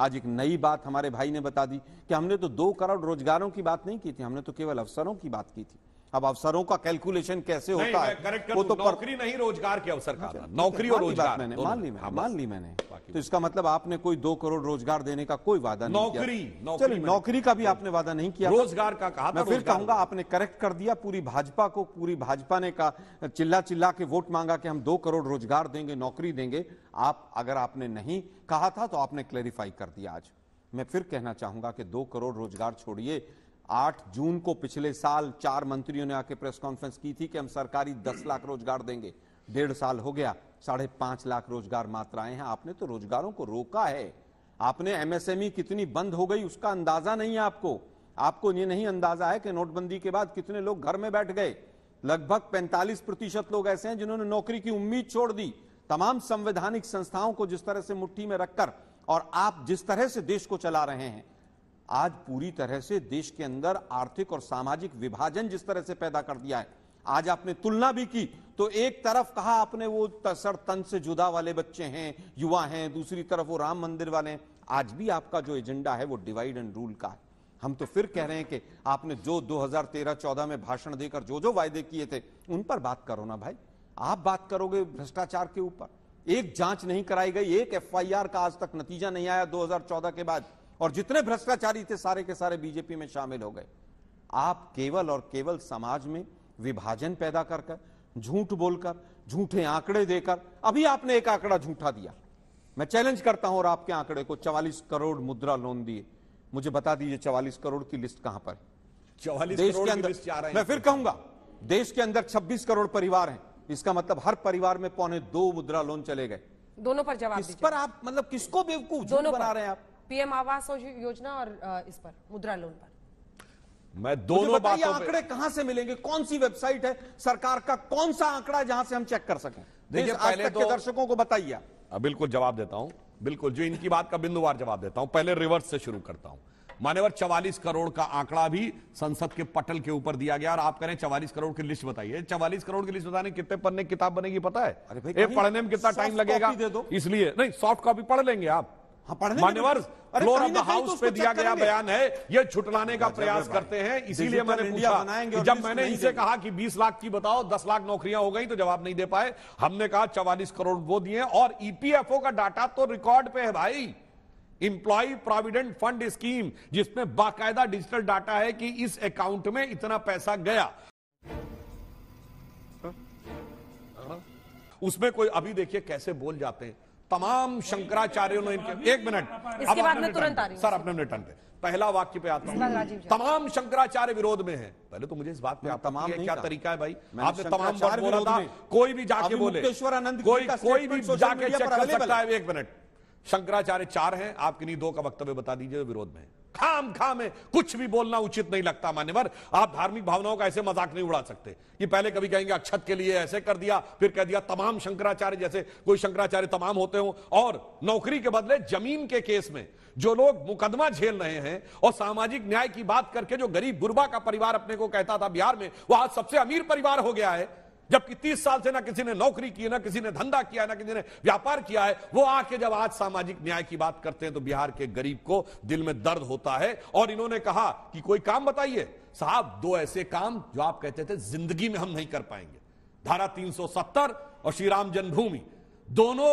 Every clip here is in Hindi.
आज एक नई बात हमारे भाई ने बता दी कि हमने तो 2 करोड़ रोजगारों की बात नहीं की थी, हमने तो केवल अवसरों की बात की थी। अब अवसरों का कैलकुलेशन कैसे होता है वो तो नौकरी नहीं रोजगार के अवसर का, नौकरी और रोजगार मैंने मान ली मैंने। तो इसका मतलब आपने कोई 2 करोड़ रोजगार देने का कोई वादा नहीं किया। चलिए, नौकरी का भी आपने वादा नहीं किया, रोजगार का कहा। मैं फिर कहूंगा आपने करेक्ट कर दिया पूरी भाजपा को। पूरी भाजपा ने कहा, चिल्ला चिल्ला के वोट मांगा कि हम 2 करोड़ रोजगार देंगे, नौकरी देंगे। अगर आपने नहीं कहा था तो आपने क्लेरिफाई कर दिया। आज मैं फिर कहना चाहूंगा कि 2 करोड़ रोजगार छोड़िए, 8 जून को पिछले साल 4 मंत्रियों ने आके प्रेस कॉन्फ्रेंस की थी कि हम सरकारी 10 लाख रोजगार देंगे। 1.5 साल हो गया, 5.5 लाख रोजगार मात्र आए हैं। आपने तो रोजगारों को रोका है। आपने एमएसएमई कितनी बंद हो गई उसका अंदाजा नहीं है आपको ये नहीं अंदाजा है कि नोटबंदी के बाद कितने लोग घर में बैठ गए। लगभग 45% लोग ऐसे हैं जिन्होंने नौकरी की उम्मीद छोड़ दी। तमाम संवैधानिक संस्थाओं को जिस तरह से मुट्ठी में रखकर और आप जिस तरह से देश को चला रहे हैं, आज पूरी तरह से देश के अंदर आर्थिक और सामाजिक विभाजन जिस तरह से पैदा कर दिया है। आज आपने तुलना भी की तो एक तरफ कहा आपने वो सर तन से जुदा वाले बच्चे हैं, युवा हैं, दूसरी तरफ वो राम मंदिर वाले हैं। आज भी आपका जो एजेंडा है वो डिवाइड एंड रूल का है। हम तो फिर कह रहे हैं कि आपने जो 2013-14 में भाषण देकर जो वायदे किए थे उन पर बात करो ना भाई। आप बात करोगे भ्रष्टाचार के ऊपर, एक जांच नहीं कराई गई, एक एफआईआर का आज तक नतीजा नहीं आया 2014 के बाद, और जितने भ्रष्टाचारी थे सारे के सारे बीजेपी में शामिल हो गए। आप केवल और केवल समाज में विभाजन पैदा कर झूठ बोलकर, झूठे आंकड़े देकर, अभी आपने एक आंकड़ा झूठा दिया। मैं चैलेंज करता हूं और आपके आंकड़े को, 44 करोड़ मुद्रा लोन दिए। मुझे बता दीजिए 44 करोड़ की लिस्ट कहां पर है? 44 देश करोड़ के अंदर, मैं फिर कहूंगा देश के अंदर 26 करोड़ परिवार हैं। इसका मतलब हर परिवार में 2.25 मुद्रा लोन चले गए। दोनों पर जवाब इस पर आप मतलब किसको बेवकूफ दोनों बना रहे हैं आप? पीएम आवास योजना और इस पर मुद्रा लोन पर मैं दोनों बातों आंकड़े कहां से मिलेंगे? कौन सी वेबसाइट है सरकार का, कौन सा आंकड़ा जहां से हम चेक कर सकें? देखिए, पहले तो दर्शकों को बताइए। बिल्कुल जवाब देता हूं, बिल्कुल जो इनकी बात का बिंदुवार जवाब देता हूं। पहले रिवर्स से शुरू करता हूं। मान्यवर 44 करोड़ का आंकड़ा भी संसद के पटल के ऊपर दिया गया और आप करें 44 करोड़ की लिस्ट बताइए। 44 करोड़ की लिस्ट बताने कितने पन्ने किताब बनेगी पता है? पढ़ने में कितना टाइम लगेगा? इसलिए नहीं, सॉफ्ट कॉपी पढ़ लेंगे आप। मान्यवर फ्लोर ऑफ द हाउस पे दिया गया बयान है, ये छुटलाने का प्रयास करते हैं। इसीलिए मैंने पूछा कि जब मैंने इनसे कहा कि 20 लाख की बताओ, 10 लाख नौकरियां हो गई, तो जवाब नहीं दे पाए। हमने कहा 44 करोड़ वो दिए, और ईपीएफओ का डाटा तो रिकॉर्ड पे है भाई, इंप्लॉय प्रोविडेंट फंड स्कीम, जिसमें बाकायदा डिजिटल डाटा है कि इस अकाउंट में इतना पैसा गया। उसमें कोई अभी देखिए कैसे बोल जाते हैं तमाम शंकराचार्यों ने इनके। एक मिनट, इसके बाद में तुरंत आ रही हूं सर, अपने टर्न पे पहला वाक्य पे आता हूं। तमाम शंकराचार्य विरोध में है। पहले तो मुझे इस बात पे तमाम क्या तरीका है भाई? आपने तमाम बार बोला था, कोई भी जाके बोले, कोई भी जाके चेक कर सकता है। एक मिनट, शंकराचार्य 4 हैं, आप किन्हीं 2 का वक्तव्य बता दीजिए विरोध में। खाम में कुछ भी बोलना उचित नहीं लगता मान्यवर। आप धार्मिक भावनाओं का ऐसे मजाक नहीं उड़ा सकते कि पहले कभी कहेंगे अक्षत के लिए ऐसे कर दिया, फिर कह दिया तमाम शंकराचार्य, जैसे कोई शंकराचार्य तमाम होते हो। और नौकरी के बदले जमीन के केस में जो लोग मुकदमा झेल रहे हैं और सामाजिक न्याय की बात करके जो गरीब गुरबा का परिवार अपने को कहता था बिहार में, वो आज सबसे अमीर परिवार हो गया है। जबकि 30 साल से ना किसी ने नौकरी की, ना किसी ने धंधा किया, ना किसी ने व्यापार किया है। वो आके जब आज सामाजिक न्याय की बात करते हैं तो बिहार के गरीब को दिल में दर्द होता है। और इन्होंने कहा कि कोई काम बताइए। साहब, 2 ऐसे काम जो आप कहते थे जिंदगी में हम नहीं कर पाएंगे, धारा 370 और श्री राम जन्मभूमि, दोनों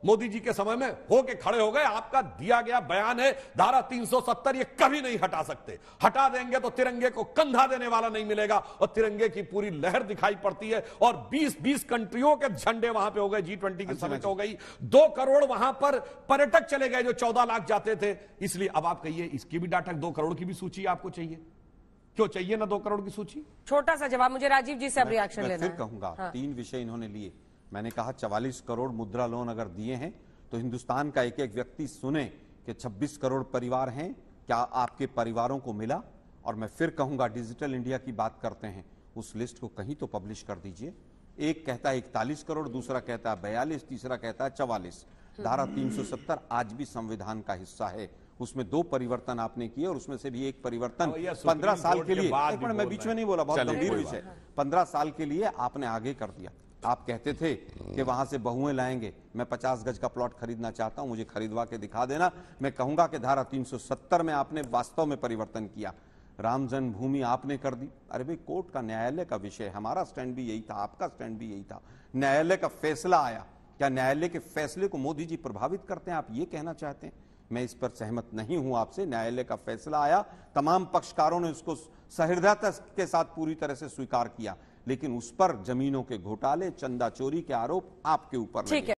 मोदी जी के समय में होके खड़े हो गए। आपका दिया गया बयान है धारा 370 ये कभी नहीं हटा सकते, हटा देंगे तो तिरंगे को कंधा देने वाला नहीं मिलेगा। और तिरंगे की पूरी लहर दिखाई पड़ती है, और 20-20 कंट्रियों के झंडे वहां पे हो गए, G20 की समिट हो गई, 2 करोड़ वहां पर पर्यटक चले गए जो 14 लाख जाते थे। इसलिए अब आप कहिए इसकी भी डाटा, 2 करोड़ की भी सूची आपको चाहिए? क्यों चाहिए ना 2 करोड़ की सूची? छोटा सा जवाब मुझे राजीव जी से अब रिएक्शन लेना है। फिर कहूंगा 3 विषय इन्होंने लिए। मैंने कहा 44 करोड़ मुद्रा लोन अगर दिए हैं तो हिंदुस्तान का एक एक व्यक्ति सुने कि 26 करोड़ परिवार हैं, क्या आपके परिवारों को मिला? और मैं फिर कहूंगा डिजिटल इंडिया की बात करते हैं, उस लिस्ट को कहीं तो पब्लिश कर दीजिए। एक कहता है 41 करोड़, दूसरा कहता है 42, तीसरा कहता है 44। धारा 370 आज भी संविधान का हिस्सा है, उसमें 2 परिवर्तन आपने किए और उसमें से भी एक परिवर्तन 15 साल के लिए, मैं बीच में नहीं बोला, बहुत गंभीर विषय, 15 साल के लिए आपने आगे कर दिया। आप कहते थे कि वहां से बहुएं लाएंगे, मैं 50 गज का प्लॉट खरीदना चाहता हूं, मुझे खरीदवा के दिखा देना। मैं कहूंगा कि धारा 370 में आपने वास्तव में परिवर्तन किया, राम जन्मभूमि आपने कर दी। अरे भाई, कोर्ट का, न्यायालय का विषय, हमारा स्टैंड भी यही था, आपका स्टैंड भी यही था। न्यायालय का फैसला आया, क्या न्यायालय के फैसले को मोदी जी प्रभावित करते हैं, आप ये कहना चाहते हैं? मैं इस पर सहमत नहीं हूं आपसे। न्यायालय का फैसला आया, तमाम पक्षकारों ने उसको सहृदयता के साथ पूरी तरह से स्वीकार किया, लेकिन उस पर जमीनों के घोटाले, चंदा चोरी के आरोप आपके ऊपर लगे।